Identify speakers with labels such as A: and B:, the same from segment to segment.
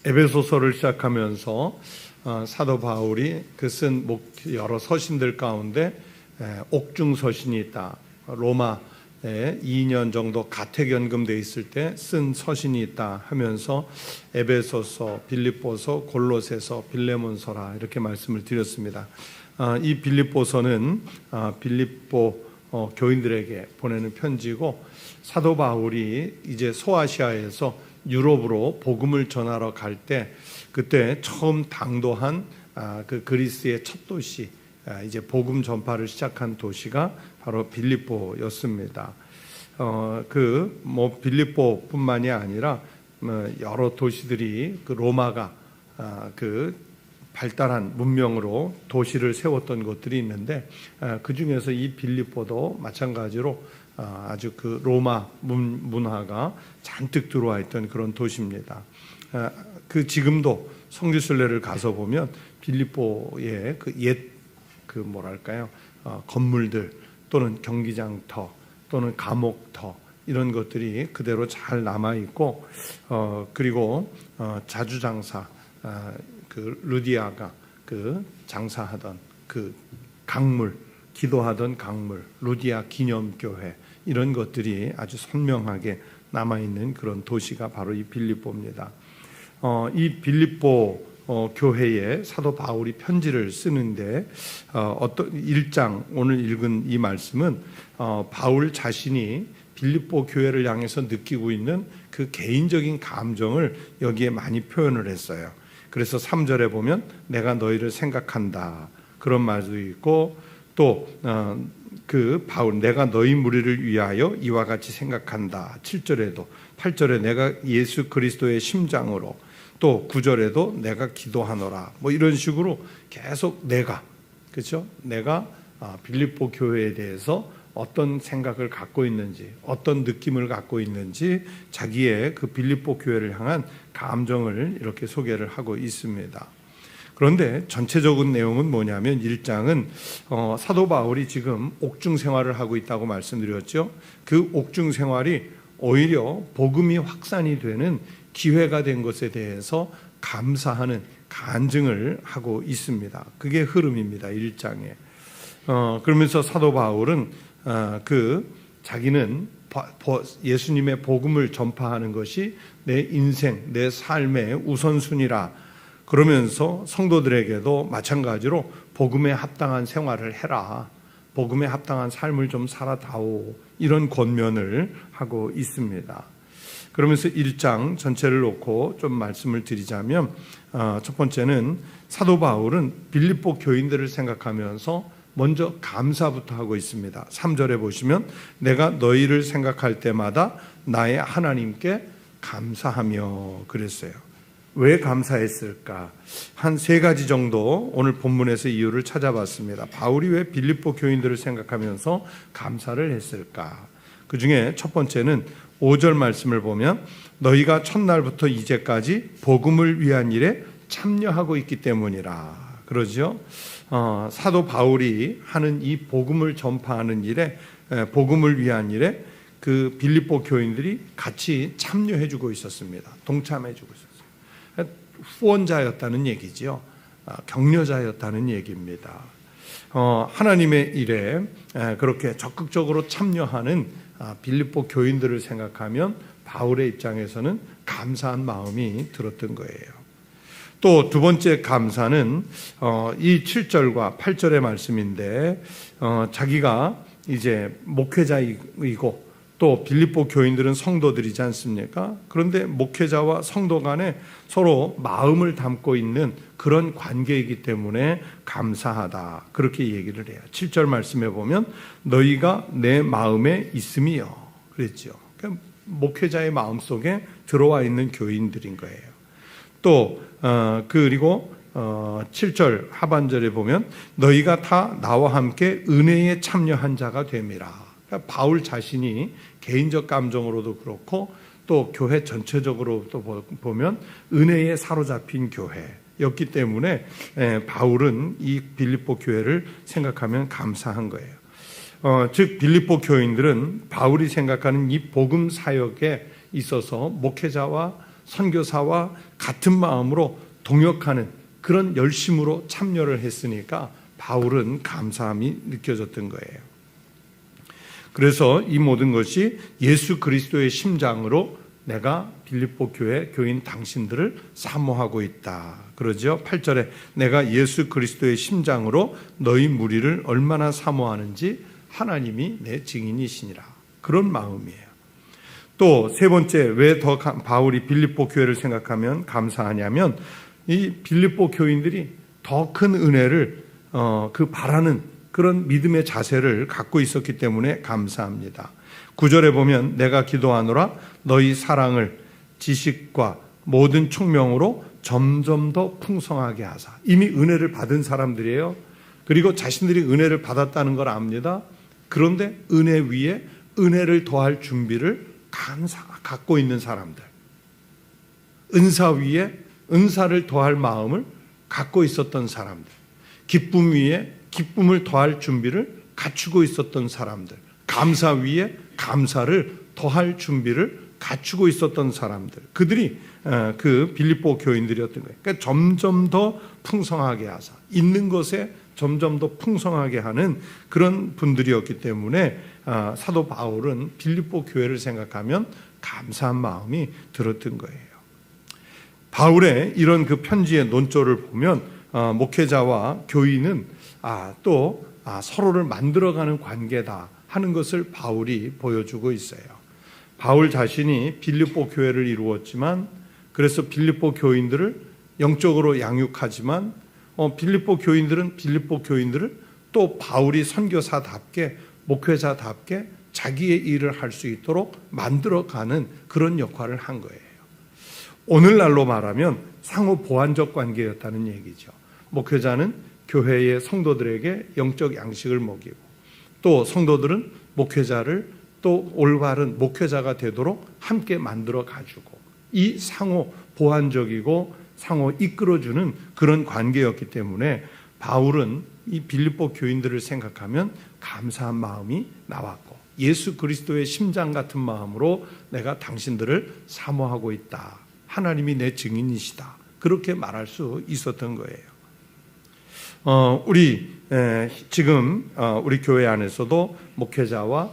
A: 에베소서를 시작하면서 사도 바울이 그 쓴 여러 서신들 가운데 옥중 서신이 있다. 로마에 2년 정도 가택연금돼 있을 때 쓴 서신이 있다 하면서 에베소서, 빌립보서, 골로새서, 빌레몬서라 이렇게 말씀을 드렸습니다. 이 빌립보서는 빌립보 교인들에게 보내는 편지고, 사도 바울이 이제 소아시아에서 유럽으로 복음을 전하러 갈 때 그때 처음 당도한 그 그리스의 첫 도시, 이제 복음 전파를 시작한 도시가 바로 빌립보였습니다. 빌립보뿐만이 아니라 여러 도시들이 그 로마가 그 발달한 문명으로 도시를 세웠던 곳들이 있는데, 그 중에서 이 빌립보도 마찬가지로 아주 그 로마 문화가 잔뜩 들어와 있던 그런 도시입니다. 그 지금도 성지순례를 가서 보면 빌립보의 건물들 또는 경기장터 또는 감옥터 이런 것들이 그대로 잘 남아 있고, 그리고 자주장사 그 루디아가 그 장사하던 그 강물, 기도하던 강물, 루디아 기념교회 이런 것들이 아주 선명하게 남아있는 그런 도시가 바로 이 빌립보입니다. 이 빌립보 교회에 사도 바울이 편지를 쓰는데, 어떤 1장 오늘 읽은 이 말씀은 바울 자신이 빌립보 교회를 향해서 느끼고 있는 그 개인적인 감정을 여기에 많이 표현을 했어요. 그래서 3절에 보면 내가 너희를 생각한다 그런 말도 있고, 또 바울 내가 너희 무리를 위하여 이와 같이 생각한다 7절에도, 8절에 내가 예수 그리스도의 심장으로, 또 9절에도 내가 기도하노라, 뭐 이런 식으로 계속 그렇죠? 내가 빌립보 교회에 대해서 어떤 생각을 갖고 있는지, 어떤 느낌을 갖고 있는지 자기의 그 빌립보 교회를 향한 감정을 이렇게 소개를 하고 있습니다. 그런데 전체적인 내용은 뭐냐면 1장은 사도 바울이 지금 옥중 생활을 하고 있다고 말씀드렸죠. 그 옥중 생활이 오히려 복음이 확산이 되는 기회가 된 것에 대해서 감사하는 간증을 하고 있습니다. 그게 흐름입니다. 1장에. 그러면서 사도 바울은 자기는 예수님의 복음을 전파하는 것이 내 인생, 내 삶의 우선순위라 그러면서 성도들에게도 마찬가지로 복음에 합당한 생활을 해라, 복음에 합당한 삶을 좀 살아다오, 이런 권면을 하고 있습니다. 그러면서 1장 전체를 놓고 좀 말씀을 드리자면, 첫 번째는 사도 바울은 빌립보 교인들을 생각하면서 먼저 감사부터 하고 있습니다. 3절에 보시면 내가 너희를 생각할 때마다 나의 하나님께 감사하며 그랬어요. 왜 감사했을까? 한 3가지 정도 오늘 본문에서 이유를 찾아봤습니다. 바울이 왜 빌립보 교인들을 생각하면서 감사를 했을까? 그 중에 첫 번째는 5절 말씀을 보면 너희가 첫날부터 이제까지 복음을 위한 일에 참여하고 있기 때문이라 그러죠. 사도 바울이 하는 이 복음을 전파하는 일에, 복음을 위한 일에 그 빌립보 교인들이 같이 참여해주고 있었습니다. 동참해주고 있었어요. 후원자였다는 얘기죠. 격려자였다는 얘기입니다. 하나님의 일에 그렇게 적극적으로 참여하는 빌립보 교인들을 생각하면 바울의 입장에서는 감사한 마음이 들었던 거예요. 또 두 번째 감사는 이 7절과 8절의 말씀인데, 자기가 이제 목회자이고 또 빌립보 교인들은 성도들이지 않습니까? 그런데 목회자와 성도 간에 서로 마음을 담고 있는 그런 관계이기 때문에 감사하다 그렇게 얘기를 해요. 7절 말씀에 보면 너희가 내 마음에 있음이요 그랬죠. 그러니까 목회자의 마음속에 들어와 있는 교인들인 거예요. 또 그리고 7절 하반절에 보면 너희가 다 나와 함께 은혜에 참여한 자가 됨이라. 그러니까 바울 자신이 개인적 감정으로도 그렇고 또 교회 전체적으로도 보면 은혜에 사로잡힌 교회였기 때문에 바울은 이 빌립보 교회를 생각하면 감사한 거예요. 즉 빌립보 교인들은 바울이 생각하는 이 복음 사역에 있어서 목회자와 선교사와 같은 마음으로 동역하는 그런 열심으로 참여를 했으니까 바울은 감사함이 느껴졌던 거예요. 그래서 이 모든 것이 예수 그리스도의 심장으로 내가 빌립보 교회 교인 당신들을 사모하고 있다. 그러죠. 8절에 내가 예수 그리스도의 심장으로 너희 무리를 얼마나 사모하는지 하나님이 내 증인이시니라. 그런 마음이에요. 또 세 번째, 왜 더 바울이 빌립보 교회를 생각하면 감사하냐면 이 빌립보 교인들이 더 큰 은혜를 그 바라는 그런 믿음의 자세를 갖고 있었기 때문에 감사합니다. 9절에 보면 내가 기도하노라 너희 사랑을 지식과 모든 총명으로 점점 더 풍성하게 하사. 이미 은혜를 받은 사람들이에요. 그리고 자신들이 은혜를 받았다는 걸 압니다. 그런데 은혜 위에 은혜를 더할 준비를 갖고 있는 사람들, 은사 위에 은사를 더할 마음을 갖고 있었던 사람들, 기쁨 위에 기쁨을 더할 준비를 갖추고 있었던 사람들, 감사 위에 감사를 더할 준비를 갖추고 있었던 사람들, 그들이 그 빌립보 교인들이었던 거예요. 그러니까 점점 더 풍성하게 하사, 있는 것에 점점 더 풍성하게 하는 그런 분들이었기 때문에 사도 바울은 빌립보 교회를 생각하면 감사한 마음이 들었던 거예요. 바울의 이런 그 편지의 논조를 보면 목회자와 교인은 또 서로를 만들어가는 관계다 하는 것을 바울이 보여주고 있어요. 바울 자신이 빌립보 교회를 이루었지만, 그래서 빌립보 교인들을 영적으로 양육하지만 빌립보 교인들은 빌립보 교인들을 또 바울이 선교사답게 목회자답게 자기의 일을 할 수 있도록 만들어가는 그런 역할을 한 거예요. 오늘날로 말하면 상호 보완적 관계였다는 얘기죠. 목회자는 교회의 성도들에게 영적 양식을 먹이고, 또 성도들은 목회자를 또 올바른 목회자가 되도록 함께 만들어 가지고, 이 상호 보완적이고 상호 이끌어주는 그런 관계였기 때문에 바울은 이 빌립보 교인들을 생각하면 감사한 마음이 나왔고, 예수 그리스도의 심장 같은 마음으로 내가 당신들을 사모하고 있다, 하나님이 내 증인이시다, 그렇게 말할 수 있었던 거예요. 지금 우리 교회 안에서도 목회자와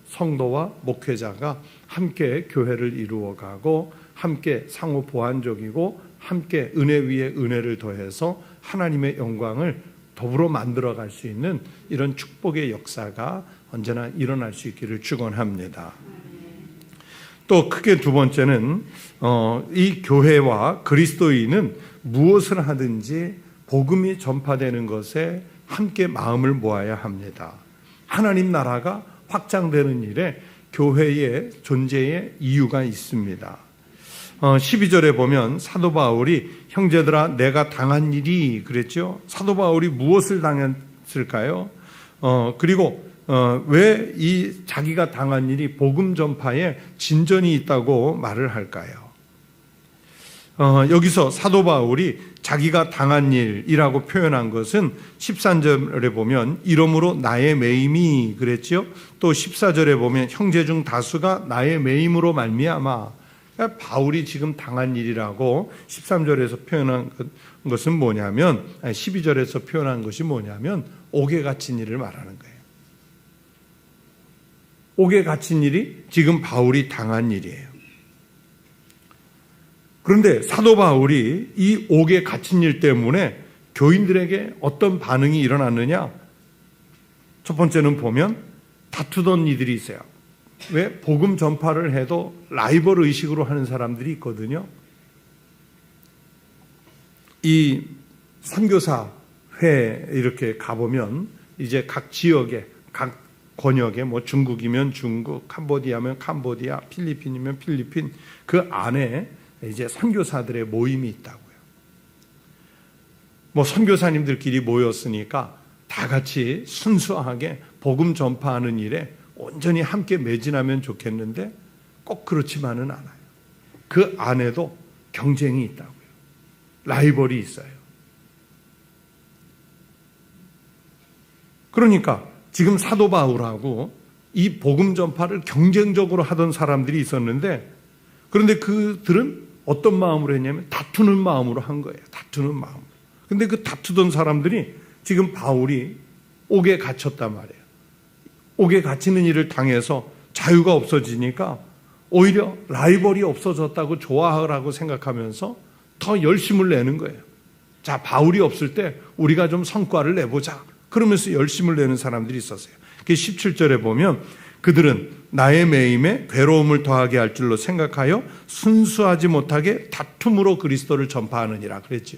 A: 성도와 목회자가 함께 교회를 이루어가고 함께 상호 보완적이고 함께 은혜 위에 은혜를 더해서 하나님의 영광을 더불어 만들어갈 수 있는 이런 축복의 역사가 언제나 일어날 수 있기를 축원합니다. 또 크게 두 번째는 이 교회와 그리스도인은 무엇을 하든지 복음이 전파되는 것에 함께 마음을 모아야 합니다. 하나님 나라가 확장되는 일에 교회의 존재의 이유가 있습니다. 12절에 보면 사도 바울이 형제들아 내가 당한 일이 그랬죠. 사도 바울이 무엇을 당했을까요? 그리고 왜 이 자기가 당한 일이 복음 전파에 진전이 있다고 말을 할까요? 여기서 사도 바울이 자기가 당한 일이라고 표현한 것은 13절에 보면 이러므로 나의 매임이 그랬죠. 또 14절에 보면 형제 중 다수가 나의 매임으로 말미암아. 그러니까 바울이 지금 당한 일이라고 13절에서 표현한 것은 뭐냐면 12절에서 표현한 것이 뭐냐면 옥에 갇힌 일을 말하는 거예요. 옥에 갇힌 일이 지금 바울이 당한 일이에요. 그런데 사도 바울이 이 옥에 갇힌 일 때문에 교인들에게 어떤 반응이 일어났느냐? 첫 번째는 보면 다투던 이들이 있어요. 왜? 복음 전파를 해도 라이벌 의식으로 하는 사람들이 있거든요. 이 선교사회 이렇게 가보면 이제 각 지역에 각 권역에 뭐 중국이면 중국, 캄보디아면 캄보디아, 필리핀이면 필리핀, 그 안에 이제 선교사들의 모임이 있다고요. 뭐 선교사님들끼리 모였으니까 다 같이 순수하게 복음 전파하는 일에 온전히 함께 매진하면 좋겠는데 꼭 그렇지만은 않아요. 그 안에도 경쟁이 있다고요. 라이벌이 있어요. 그러니까 지금 사도 바울하고 이 복음 전파를 경쟁적으로 하던 사람들이 있었는데, 그런데 그들은 어떤 마음으로 했냐면 다투는 마음으로 한 거예요. 다투는 마음으로. 근데 그 다투던 사람들이 지금 바울이 옥에 갇혔단 말이에요. 옥에 갇히는 일을 당해서 자유가 없어지니까 오히려 라이벌이 없어졌다고 좋아하라고 생각하면서 더 열심을 내는 거예요. 자, 바울이 없을 때 우리가 좀 성과를 내보자. 그러면서 열심을 내는 사람들이 있었어요. 17절에 보면 그들은 나의 매임에 괴로움을 더하게 할 줄로 생각하여 순수하지 못하게 다툼으로 그리스도를 전파하느니라 그랬죠.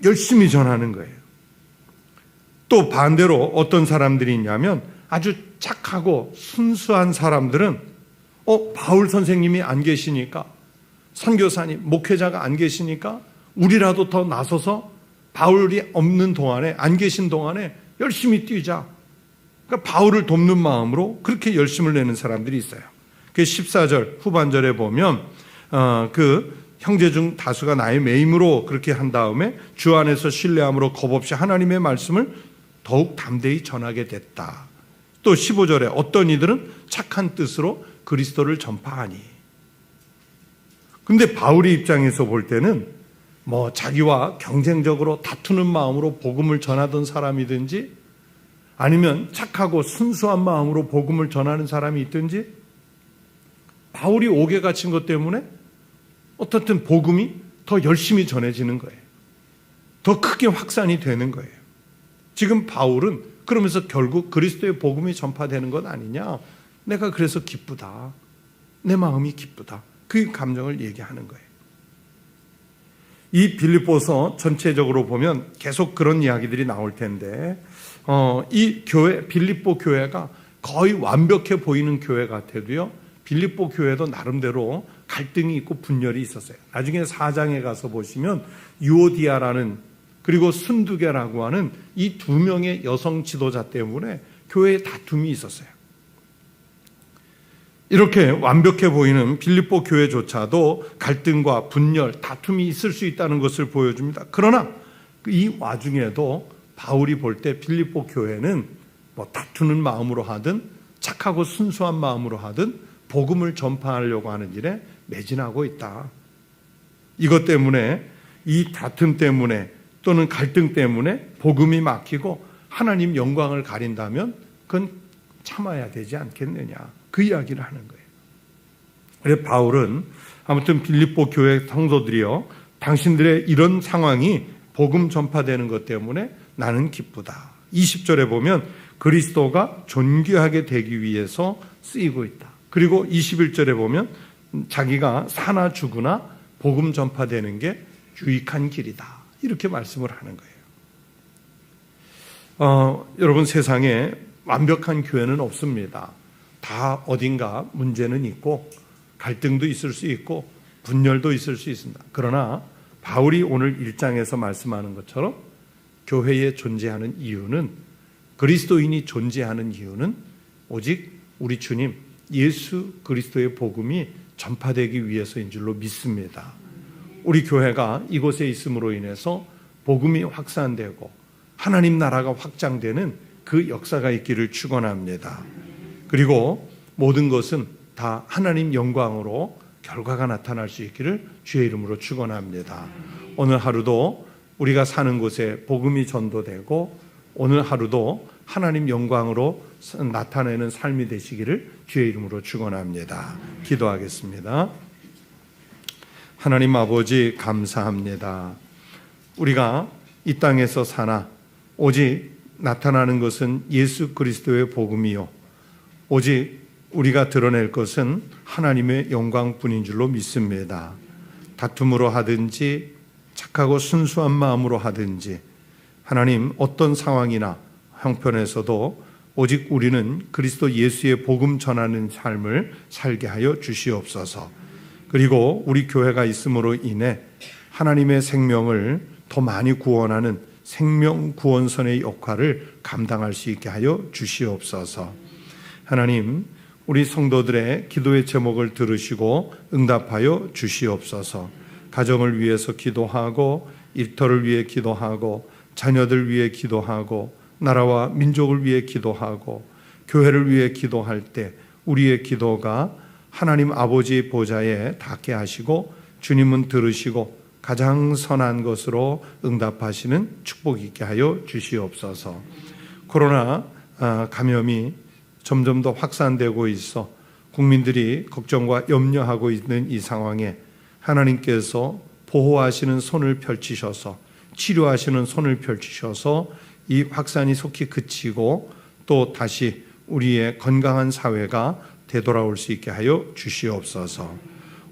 A: 열심히 전하는 거예요. 또 반대로 어떤 사람들이 있냐면 아주 착하고 순수한 사람들은 바울 선생님이 안 계시니까, 선교사님, 목회자가 안 계시니까 우리라도 더 나서서 바울이 없는 동안에, 안 계신 동안에 열심히 뛰자. 그러니까 바울을 돕는 마음으로 그렇게 열심을 내는 사람들이 있어요. 그 14절 후반절에 보면 그 형제 중 다수가 나의 매임으로 그렇게 한 다음에 주 안에서 신뢰함으로 겁없이 하나님의 말씀을 더욱 담대히 전하게 됐다. 또 15절에 어떤 이들은 착한 뜻으로 그리스도를 전파하니. 근데 바울의 입장에서 볼 때는 자기와 경쟁적으로 다투는 마음으로 복음을 전하던 사람이든지 아니면 착하고 순수한 마음으로 복음을 전하는 사람이 있든지 바울이 옥에 갇힌 것 때문에 어떻든 복음이 더 열심히 전해지는 거예요. 더 크게 확산이 되는 거예요. 지금 바울은 그러면서 결국 그리스도의 복음이 전파되는 것 아니냐. 내가 그래서 기쁘다. 내 마음이 기쁘다. 그 감정을 얘기하는 거예요. 이 빌립보서 전체적으로 보면 계속 그런 이야기들이 나올 텐데 이 교회, 빌립보 교회가 거의 완벽해 보이는 교회 같아도요, 빌립보 교회도 나름대로 갈등이 있고 분열이 있었어요. 나중에 4장에 가서 보시면 유오디아라는, 그리고 순두계라고 하는 이 두 명의 여성 지도자 때문에 교회에 다툼이 있었어요. 이렇게 완벽해 보이는 빌립보 교회조차도 갈등과 분열, 다툼이 있을 수 있다는 것을 보여줍니다. 그러나 이 와중에도 바울이 볼 때 빌립보 교회는 다투는 마음으로 하든 착하고 순수한 마음으로 하든 복음을 전파하려고 하는 일에 매진하고 있다. 이것 때문에, 이 다툼 때문에 또는 갈등 때문에 복음이 막히고 하나님 영광을 가린다면 그건 참아야 되지 않겠느냐, 그 이야기를 하는 거예요. 그래서 바울은 아무튼 빌립보 교회 성도들이요, 당신들의 이런 상황이 복음 전파되는 것 때문에 나는 기쁘다. 20절에 보면 그리스도가 존귀하게 되기 위해서 쓰이고 있다. 그리고 21절에 보면 자기가 사나 죽으나 복음 전파되는 게 유익한 길이다. 이렇게 말씀을 하는 거예요. 여러분, 세상에 완벽한 교회는 없습니다. 다 어딘가 문제는 있고 갈등도 있을 수 있고 분열도 있을 수 있습니다. 그러나 바울이 오늘 1장에서 말씀하는 것처럼 교회에 존재하는 이유는, 그리스도인이 존재하는 이유는 오직 우리 주님 예수 그리스도의 복음이 전파되기 위해서인 줄로 믿습니다. 우리 교회가 이곳에 있음으로 인해서 복음이 확산되고 하나님 나라가 확장되는 그 역사가 있기를 축원합니다. 그리고 모든 것은 다 하나님 영광으로 결과가 나타날 수 있기를 주의 이름으로 축원합니다. 오늘 하루도 우리가 사는 곳에 복음이 전도되고 오늘 하루도 하나님 영광으로 나타내는 삶이 되시기를 주의 이름으로 축원합니다. 기도하겠습니다. 하나님 아버지, 감사합니다. 우리가 이 땅에서 사나 오직 나타나는 것은 예수 그리스도의 복음이요, 오직 우리가 드러낼 것은 하나님의 영광뿐인 줄로 믿습니다. 다툼으로 하든지 착하고 순수한 마음으로 하든지 하나님, 어떤 상황이나 형편에서도 오직 우리는 그리스도 예수의 복음 전하는 삶을 살게 하여 주시옵소서. 그리고 우리 교회가 있음으로 인해 하나님의 생명을 더 많이 구원하는 생명 구원선의 역할을 감당할 수 있게 하여 주시옵소서. 하나님, 우리 성도들의 기도의 제목을 들으시고 응답하여 주시옵소서. 가정을 위해서 기도하고 일터를 위해 기도하고 자녀들 위해 기도하고 나라와 민족을 위해 기도하고 교회를 위해 기도할 때 우리의 기도가 하나님 아버지 보좌에 닿게 하시고 주님은 들으시고 가장 선한 것으로 응답하시는 축복 있게 하여 주시옵소서. 코로나 감염이 점점 더 확산되고 있어 국민들이 걱정과 염려하고 있는 이 상황에 하나님께서 보호하시는 손을 펼치셔서 치료하시는 손을 펼치셔서 이 확산이 속히 그치고 또 다시 우리의 건강한 사회가 되돌아올 수 있게 하여 주시옵소서.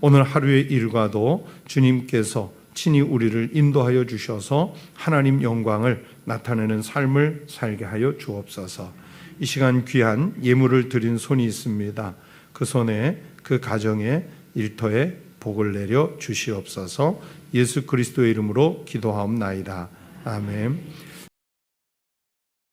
A: 오늘 하루의 일과도 주님께서 친히 우리를 인도하여 주셔서 하나님 영광을 나타내는 삶을 살게 하여 주옵소서. 이 시간 귀한 예물을 드린 손이 있습니다. 그 손에 그 가정에 일터에 복을 내려 주시옵소서. 예수 그리스도의 이름으로 기도하옵나이다. 아멘.